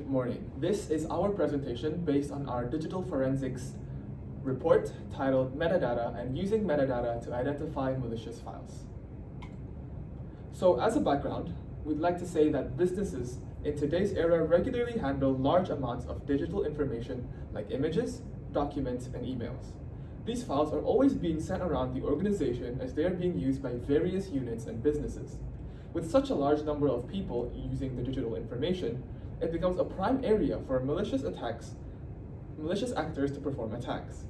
Good morning. This is our presentation based on our digital forensics report titled Metadata and Using Metadata to Identify Malicious Files. So as a background, we'd like to say that businesses in today's era regularly handle large amounts of digital information like images, documents, and emails. These files are always being sent around the organization as they are being used by various units and businesses. With such a large number of people using the digital information, it becomes a prime area for malicious actors to perform attacks.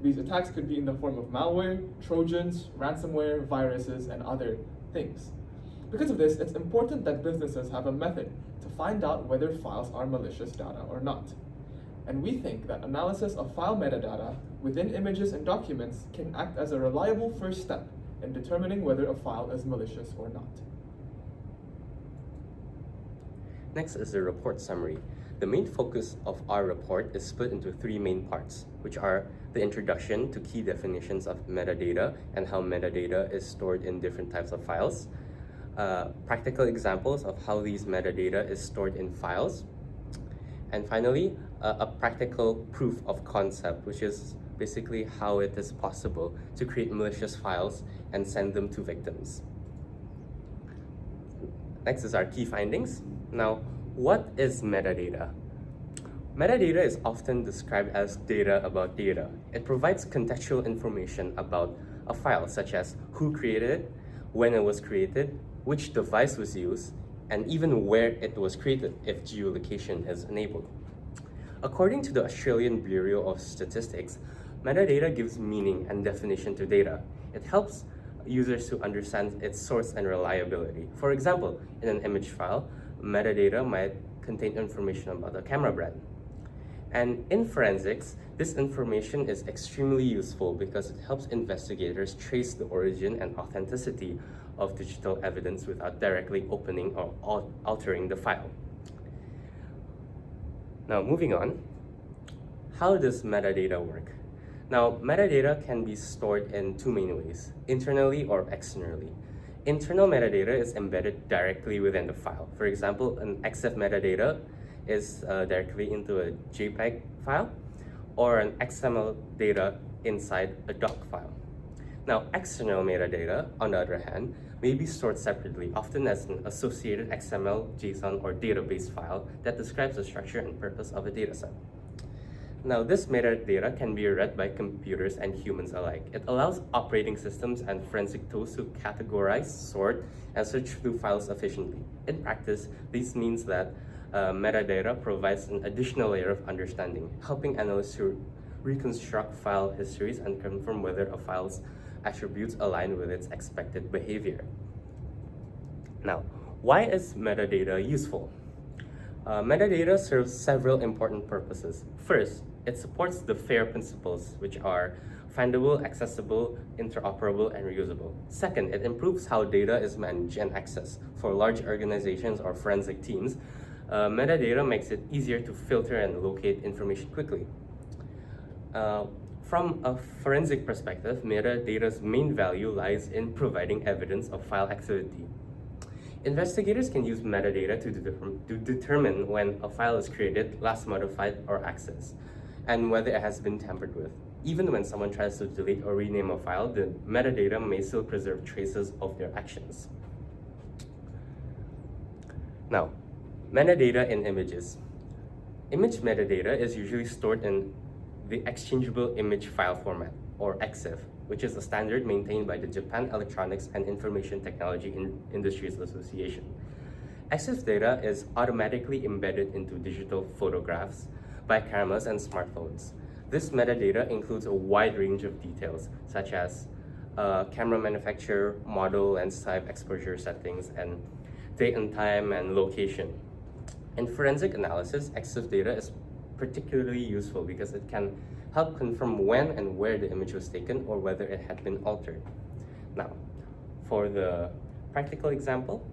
These attacks could be in the form of malware, trojans, ransomware, viruses, and other things. Because of this, it's important that businesses have a method to find out whether files are malicious data or not. And we think that analysis of file metadata within images and documents can act as a reliable first step in determining whether a file is malicious or not. Next is the report summary. The main focus of our report is split into three main parts, which are the introduction to key definitions of metadata and how metadata is stored in different types of files, practical examples of how these metadata is stored in files, and finally, a practical proof of concept, which is basically how it is possible to create malicious files and send them to victims. Next is our key findings. Now, what is metadata? Metadata is often described as data about data. It provides contextual information about a file, such as who created it, when it was created, which device was used, and even where it was created if geolocation is enabled. According to the Australian Bureau of Statistics, metadata gives meaning and definition to data. It helps users to understand its source and reliability. For example, in an image file, metadata might contain information about a camera brand. And in forensics, this information is extremely useful because it helps investigators trace the origin and authenticity of digital evidence without directly opening or altering the file. Now, moving on, how does metadata work? Now, metadata can be stored in two main ways, internally or externally. Internal metadata is embedded directly within the file. For example, an EXIF metadata is directly into a JPEG file, or an XML data inside a doc file. Now, external metadata, on the other hand, may be stored separately, often as an associated XML, JSON, or database file that describes the structure and purpose of a dataset. Now, this metadata can be read by computers and humans alike. It allows operating systems and forensic tools to categorize, sort, and search through files efficiently. In practice, this means that metadata provides an additional layer of understanding, helping analysts to reconstruct file histories and confirm whether a file's attributes align with its expected behavior. Now, why is metadata useful? Metadata serves several important purposes. First, it supports the FAIR principles, which are findable, accessible, interoperable, and reusable. Second, it improves how data is managed and accessed. For large organizations or forensic teams, metadata makes it easier to filter and locate information quickly. From a forensic perspective, metadata's main value lies in providing evidence of file activity. Investigators can use metadata to determine when a file is created, last modified, or accessed, and whether it has been tampered with. Even when someone tries to delete or rename a file, the metadata may still preserve traces of their actions. Now, metadata in images. Image metadata is usually stored in the Exchangeable Image File Format, or EXIF, which is a standard maintained by the Japan Electronics and Information Technology Industries Association. EXIF data is automatically embedded into digital photographs by cameras and smartphones. This metadata includes a wide range of details, such as camera manufacturer, model, lens type, exposure settings, and date and time and location. In forensic analysis, EXIF data is particularly useful because it can help confirm when and where the image was taken or whether it had been altered. Now, for the practical example,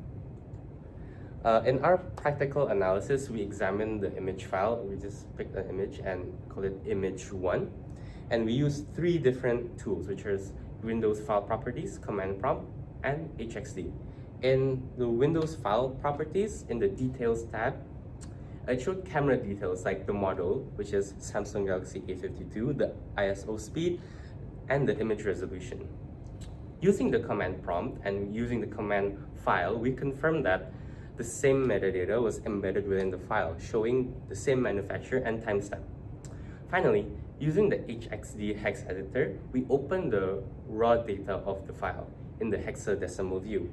in our practical analysis, we examined the image file. We just picked an image and called it image 1. And we used three different tools, which is Windows File Properties, Command Prompt, and HXD. In the Windows File Properties, in the Details tab, It showed camera details like the model, which is Samsung Galaxy A52, the ISO speed, and the image resolution. Using the command prompt and using the command file, we confirmed that the same metadata was embedded within the file, showing the same manufacturer and timestamp. Finally, using the HXD hex editor, we opened the raw data of the file in the hexadecimal view.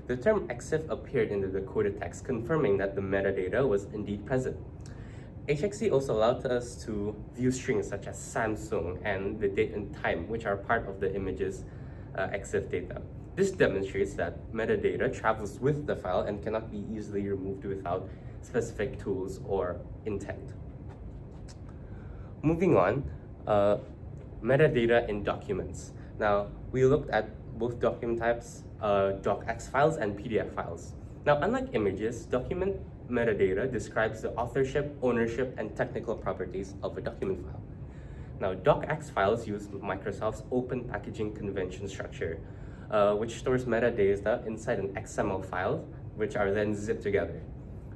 The term EXIF appeared in the decoded text, confirming that the metadata was indeed present. HXD also allowed us to view strings such as Samsung and the date and time, which are part of the image's EXIF data. This demonstrates that metadata travels with the file and cannot be easily removed without specific tools or intent. Moving on, metadata in documents. Now, we looked at both document types, docx files and PDF files. Now, unlike images, document metadata describes the authorship, ownership, and technical properties of a document file. Now, docx files use Microsoft's open packaging convention structure, which stores metadata inside an XML file, which are then zipped together.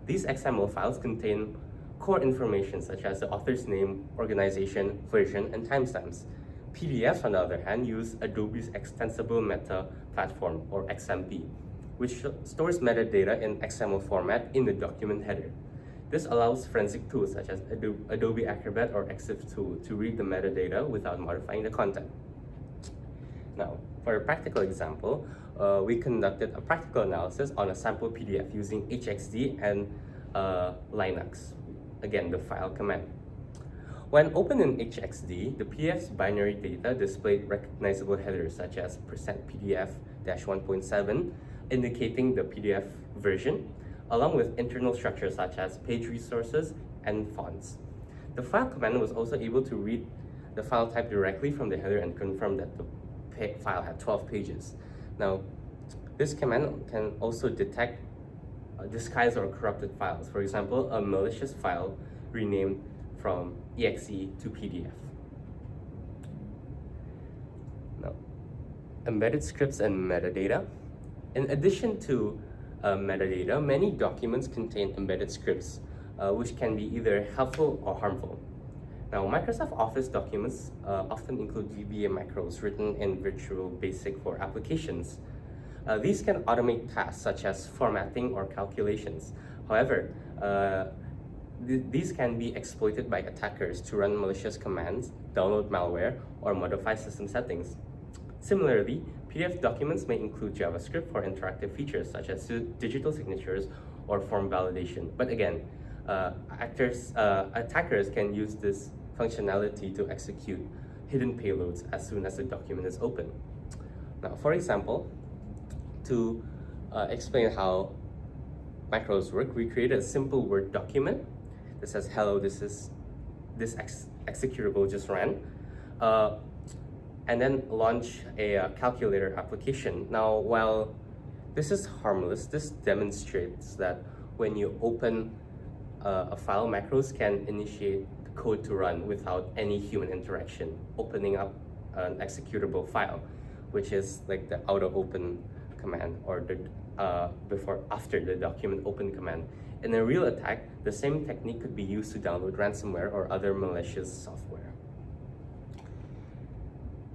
These XML files contain core information such as the author's name, organization, version, and timestamps. PDFs, on the other hand, use Adobe's Extensible Meta Platform, or XMP, which stores metadata in XML format in the document header. This allows forensic tools such as Adobe Acrobat or EXIF tool to read the metadata without modifying the content. Now, for a practical example, we conducted a practical analysis on a sample PDF using HXD and Linux, again, the file command. When opened in HXD, the PDF's binary data displayed recognizable headers such as %PDF-1.7, indicating the PDF version, along with internal structures such as page resources and fonts. The file command was also able to read the file type directly from the header and confirm that the file had 12 pages. Now, this command can also detect disguised or corrupted files. For example, a malicious file renamed from exe to PDF. Now, embedded scripts and metadata. In addition to metadata, many documents contain embedded scripts, which can be either helpful or harmful. Now, Microsoft Office documents often include VBA macros written in Visual Basic for applications. These can automate tasks such as formatting or calculations. However, these can be exploited by attackers to run malicious commands, download malware, or modify system settings. Similarly, PDF documents may include JavaScript for interactive features such as digital signatures or form validation. But again, attackers can use this functionality to execute hidden payloads as soon as the document is open. Now, for example, to explain how macros work, we created a simple Word document that says, hello, this executable just ran, and then launch a calculator application. Now, while this is harmless, this demonstrates that when you open a file, macros can initiate the code to run without any human interaction, opening up an executable file, which is like the auto open command or the after the document open command. In a real attack, the same technique could be used to download ransomware or other malicious software.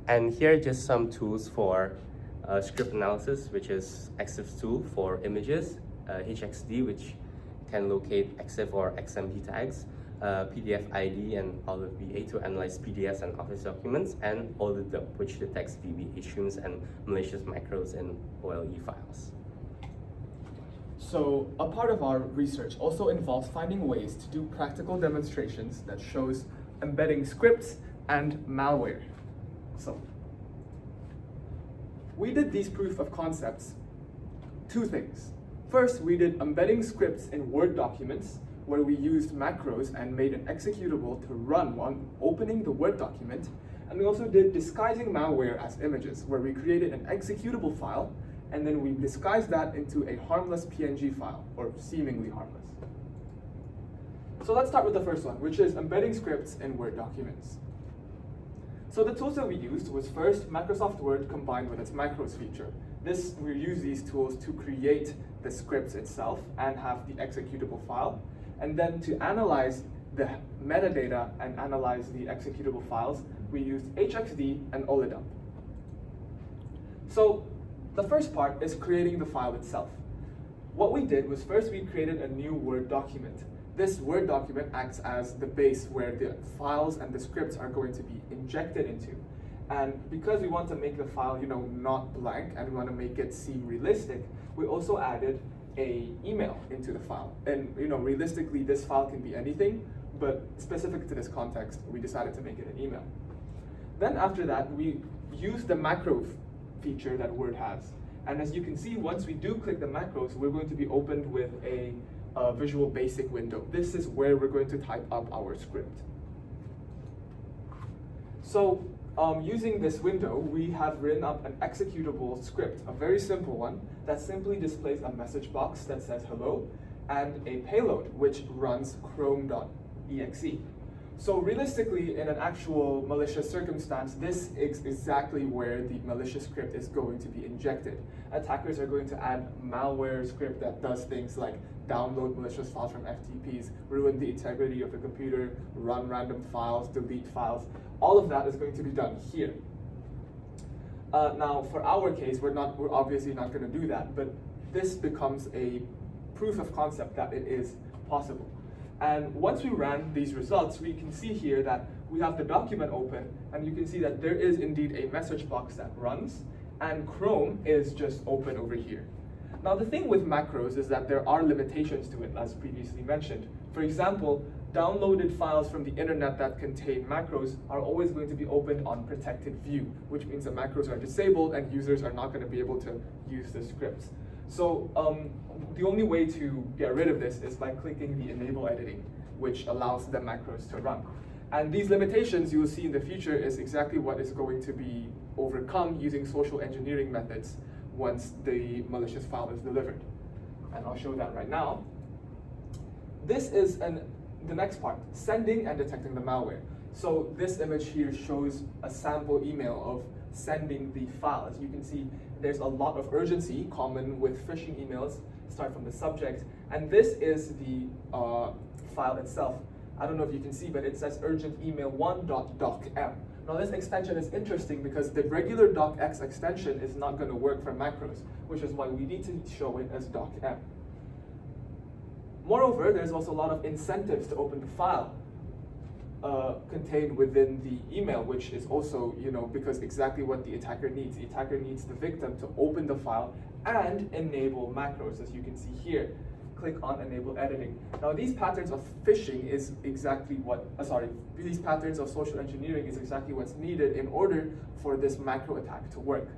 And here are just some tools for script analysis, which is EXIF tool for images, HXD, which can locate EXIF or XMP tags, PDF ID and Olive VA to analyze PDFs and Office documents, and OLED, which detects VBA streams and malicious macros in OLE files. So a part of our research also involves finding ways to do practical demonstrations that shows embedding scripts and malware. So we did these proof of concepts, two things. First, we did embedding scripts in Word documents where we used macros and made an executable to run while opening the Word document. And we also did disguising malware as images where we created an executable file and then we disguised that into a harmless PNG file, or seemingly harmless. So let's start with the first one, which is embedding scripts in Word documents. So the tools that we used was first Microsoft Word combined with its macros feature. We use these tools to create the scripts itself and have the executable file. And then to analyze the metadata and analyze the executable files, we used HXD and OLEDump. So the first part is creating the file itself. What we did was first we created a new Word document. This Word document acts as the base where the files and the scripts are going to be injected into. And because we want to make the file, not blank, and we want to make it seem realistic, we also added an email into the file. And realistically, this file can be anything, but specific to this context, we decided to make it an email. Then after that, we used the macro feature that Word has. And as you can see, once we do click the macros, we're going to be opened with a Visual Basic window. This is where we're going to type up our script. So using this window, we have written up an executable script, a very simple one, that simply displays a message box that says hello, and a payload which runs chrome.exe. So realistically, in an actual malicious circumstance, this is exactly where the malicious script is going to be injected. Attackers are going to add malware script that does things like download malicious files from FTPs, ruin the integrity of the computer, run random files, delete files. All of that is going to be done here. Now, for our case, we're obviously not going to do that, but this becomes a proof of concept that it is possible. And once we ran these results, we can see here that we have the document open, and you can see that there is indeed a message box that runs, and Chrome is just open over here. Now, the thing with macros is that there are limitations to it, as previously mentioned. For example, downloaded files from the internet that contain macros are always going to be opened on protected view, which means the macros are disabled and users are not going to be able to use the scripts. So the only way to get rid of this is by clicking the enable editing, which allows the macros to run. And these limitations you will see in the future is exactly what is going to be overcome using social engineering methods once the malicious file is delivered. And I'll show that right now. This is the next part, sending and detecting the malware. So this image here shows a sample email of sending the file. As you can see, there's a lot of urgency common with phishing emails. Start from the subject, and this is the file itself. I don't know if you can see, but it says urgent email 1.docm. Now this extension is interesting because the regular docx extension is not going to work for macros, which is why we need to show it as docm. Moreover, there's also a lot of incentives to open the file contained within the email, which is also, because exactly what the attacker needs. The attacker needs the victim to open the file and enable macros, as you can see here. Click on enable editing. Now these patterns of phishing is exactly what, these patterns of social engineering is exactly what's needed in order for this macro attack to work.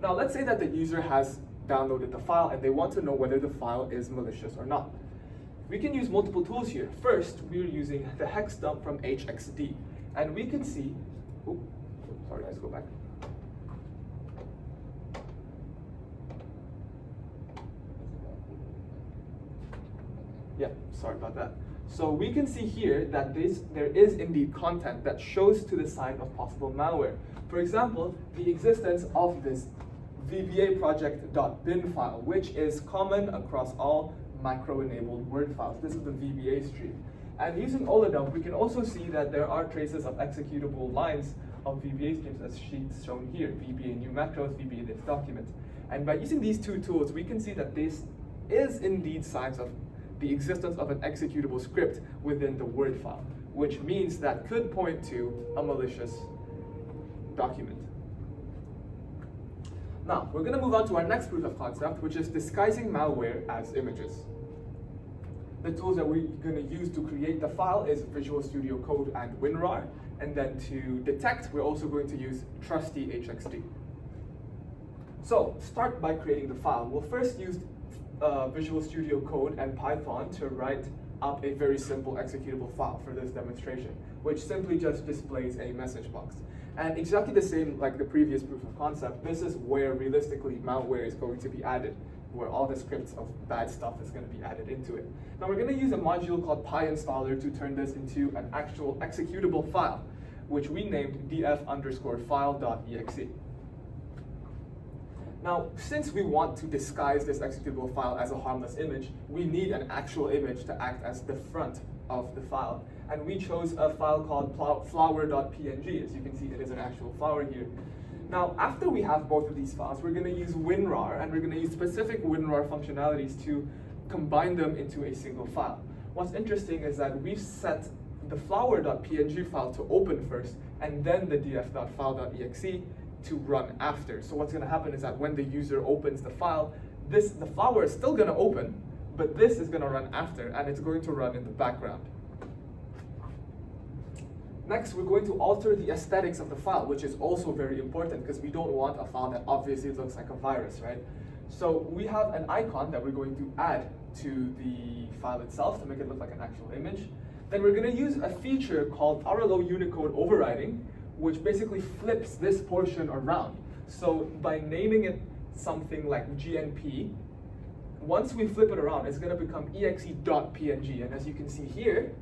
Now let's say that the user has downloaded the file and they want to know whether the file is malicious or not. We can use multiple tools here. First, we're using the hex dump from HXD, and we can see, let's go back. Yeah, sorry about that. So we can see here that there is indeed content that shows to the sign of possible malware. For example, the existence of this VBA project.bin file, which is common across all macro-enabled Word files. This is the VBA stream. And using OLEDump, we can also see that there are traces of executable lines of VBA streams as shown here, VBA new macros, VBA this document. And by using these two tools, we can see that this is indeed signs of the existence of an executable script within the Word file, which means that could point to a malicious document. Now, we're going to move on to our next proof of concept, which is disguising malware as images. The tools that we're going to use to create the file is Visual Studio Code and WinRAR, and then to detect, we're also going to use trusty HXD. So, start by creating the file. We'll first use Visual Studio Code and Python to write up a very simple executable file for this demonstration, which simply just displays a message box. And exactly the same like the previous proof of concept, this is where realistically malware is going to be added, where all the scripts of bad stuff is going to be added into it. Now we're going to use a module called PyInstaller to turn this into an actual executable file, which we named df_file.exe. Now, since we want to disguise this executable file as a harmless image, we need an actual image to act as the front of the file. And we chose a file called flower.png. As you can see, it is an actual flower here. Now, after we have both of these files, we're going to use WinRAR, and we're going to use specific WinRAR functionalities to combine them into a single file. What's interesting is that we've set the flower.png file to open first, and then the df.file.exe to run after. So what's going to happen is that when the user opens the file, the flower is still going to open, but this is going to run after, and it's going to run in the background. Next, we're going to alter the aesthetics of the file, which is also very important because we don't want a file that obviously looks like a virus, right? So we have an icon that we're going to add to the file itself to make it look like an actual image. Then we're going to use a feature called RLO Unicode overriding, which basically flips this portion around. So by naming it something like GNP, once we flip it around, it's going to become exe.png. And as you can see here,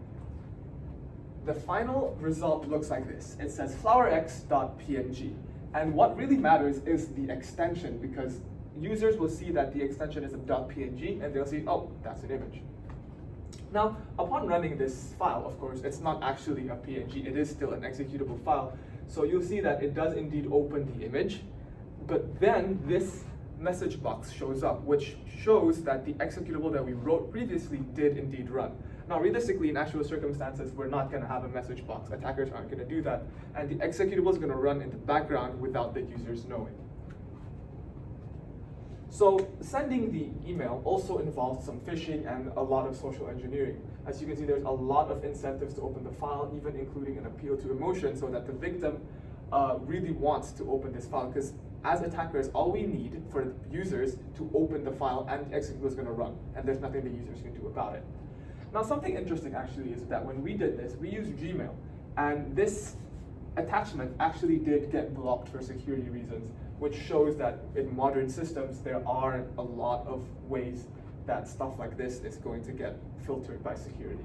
the final result looks like this. It says flowerx.png. And what really matters is the extension, because users will see that the extension is a .png, and they'll see, oh, that's an image. Now, upon running this file, of course, it's not actually a PNG. It is still an executable file. So you'll see that it does indeed open the image, but then this message box shows up, which shows that the executable that we wrote previously did indeed run. Now, realistically, in actual circumstances, we're not going to have a message box. Attackers aren't going to do that. And the executable is going to run in the background without the users knowing. So sending the email also involves some phishing and a lot of social engineering. As you can see, there's a lot of incentives to open the file, even including an appeal to emotion, so that the victim really wants to open this file. Because as attackers, all we need for users to open the file, and the executable is going to run, and there's nothing the users can do about it. Now, something interesting actually is that when we did this, we used Gmail, and this attachment actually did get blocked for security reasons, which shows that in modern systems, there are a lot of ways that stuff like this is going to get filtered by security.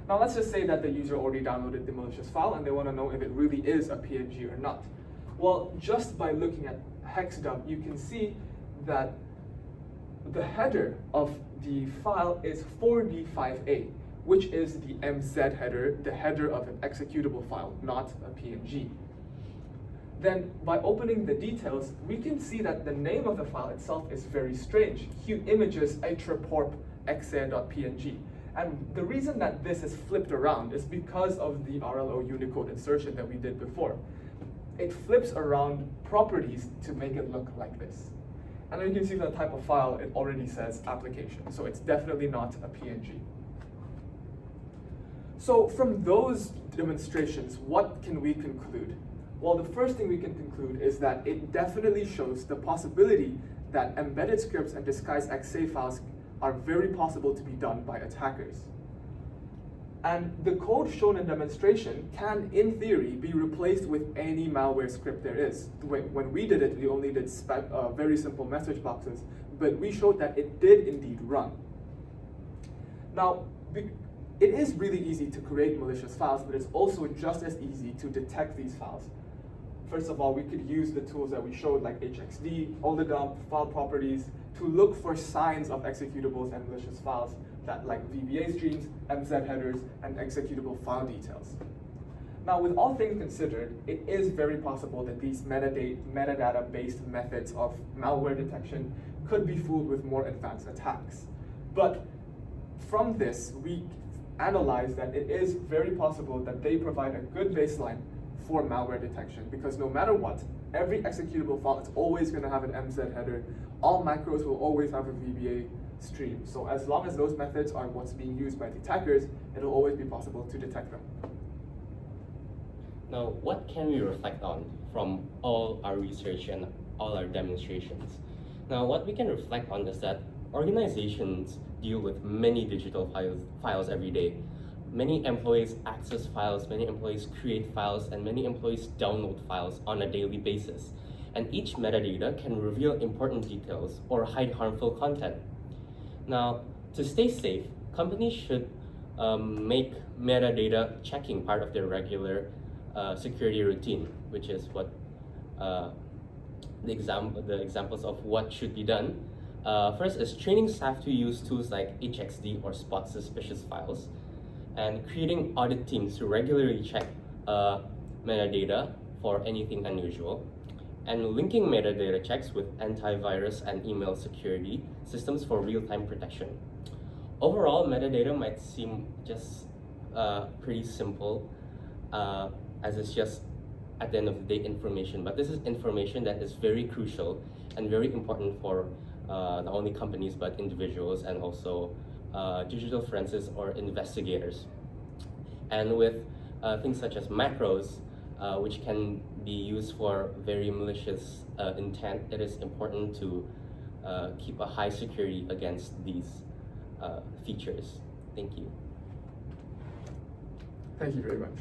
Now, let's just say that the user already downloaded the malicious file and they want to know if it really is a PNG or not. Well, just by looking at hexdump, you can see that the header of the file is 4D5A, which is the MZ header, the header of an executable file, not a PNG. Then, by opening the details, we can see that the name of the file itself is very strange. Cute images atraporp exe.png. And the reason that this is flipped around is because of the RLO Unicode insertion that we did before. It flips around properties to make it look like this. And then you can see the type of file, it already says application. So it's definitely not a PNG. So from those demonstrations, what can we conclude? Well, the first thing we can conclude is that it definitely shows the possibility that embedded scripts and disguised exe files are very possible to be done by attackers. And the code shown in demonstration can, in theory, be replaced with any malware script there is. When we did it, we only did very simple message boxes, but we showed that it did indeed run. Now, it is really easy to create malicious files, but it's also just as easy to detect these files. First of all, we could use the tools that we showed, like HXD, OLEDump, file properties, to look for signs of executables and malicious files, that like VBA streams, MZ headers, and executable file details. Now, with all things considered, it is very possible that these metadata-based methods of malware detection could be fooled with more advanced attacks. But from this, we analyze that it is very possible that they provide a good baseline for malware detection, because no matter what, every executable file is always going to have an MZ header. All macros will always have a VBA stream. So as long as those methods are what's being used by the attackers, it'll always be possible to detect them. Now, what can we reflect on from all our research and all our demonstrations? Now, what we can reflect on is that organizations deal with many digital files every day. Many employees access files, many employees create files, and many employees download files on a daily basis. And each metadata can reveal important details or hide harmful content. Now, to stay safe, companies should make metadata checking part of their regular security routine, which is what the examples of what should be done. First is training staff to use tools like HXD or spot suspicious files, and creating audit teams to regularly check metadata for anything unusual, and linking metadata checks with antivirus and email security systems for real-time protection. Overall, metadata might seem just pretty simple, as it's just at the end of the day information, but this is information that is very crucial and very important for not only companies but individuals and also digital forensics or investigators. And with things such as macros, which can be used for very malicious intent, it is important to keep a high security against these features. Thank you. Thank you very much.